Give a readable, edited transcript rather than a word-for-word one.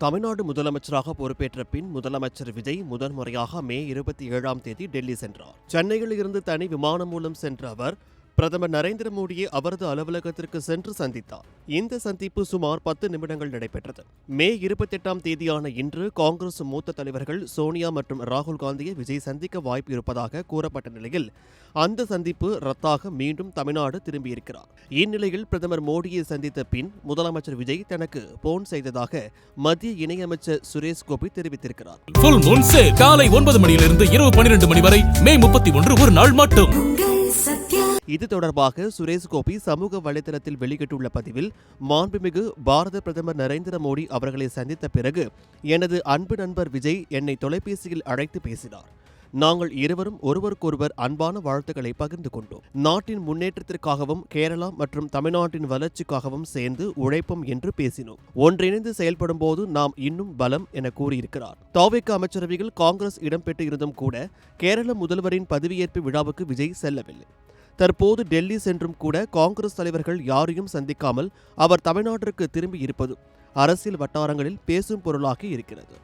தமிழ்நாடு முதலமைச்சராக பொறுப்பேற்ற பின் முதலமைச்சர் விஜய் முதன்முறையாக மே 27ஆம் தேதி டெல்லி சென்றார். சென்னையில் இருந்து தனி விமானம் மூலம் சென்ற அவர் பிரதமர் நரேந்திர மோடியை அவரது அலுவலகத்திற்கு சென்று சந்தித்தார். இந்த சந்திப்பு சுமார் 10 நிமிடங்கள் நடைபெற்றது. மே 28ஆம் தேதியான இன்று காங்கிரஸ் மூத்த தலைவர்கள் சோனியா மற்றும் ராகுல் காந்தியை விஜய் சந்திக்க வாய்ப்பு இருப்பதாக கூறப்பட்ட நிலையில் அந்த சந்திப்பு ரத்தாக மீண்டும் தமிழ்நாடு திரும்பியிருக்கிறார். இந்நிலையில் பிரதமர் மோடியை சந்தித்த பின் முதலமைச்சர் விஜய் தனக்கு போன் செய்ததாக மத்திய இணையமைச்சர் சுரேஷ் கோபி தெரிவித்திருக்கிறார். காலை 9 மணியிலிருந்து இரவு 12 மணி வரை மே 31 ஒரு நாள் மட்டும். இது தொடர்பாக சுரேஷ் கோபி சமூக வலைதளத்தில் வெளியிட்டுள்ள பதிவில், மாண்புமிகு பாரத பிரதமர் நரேந்திர மோடி அவர்களை சந்தித்த பிறகு எனது அன்பு நண்பர் விஜய் என்னை தொலைபேசியில் அழைத்து பேசினார். நாங்கள் இருவரும் ஒருவருக்கொருவர் அன்பான வாழ்த்துக்களை பகிர்ந்து கொண்டோம். நாட்டின் முன்னேற்றத்திற்காகவும் கேரளா மற்றும் தமிழ்நாட்டின் வளர்ச்சிக்காகவும் சேர்ந்து உழைப்போம் என்று பேசினோம். ஒன்றிணைந்து செயல்படும் போது நாம் இன்னும் பலம் என கூறியிருக்கிறார். தவிக அமைச்சரவையில் காங்கிரஸ் இடம்பெற்று இருந்தும் கூட கேரள முதல்வரின் பதவியேற்பு விழாவுக்கு விஜய் செல்லவில்லை. தற்போது டெல்லி சென்றும் கூட காங்கிரஸ் தலைவர்கள் யாரையும் சந்திக்காமல் அவர் தமிழ்நாட்டிற்கு திரும்பி இருப்பது அரசியல் வட்டாரங்களில் பேசும் பொருளாகி இருக்கிறது.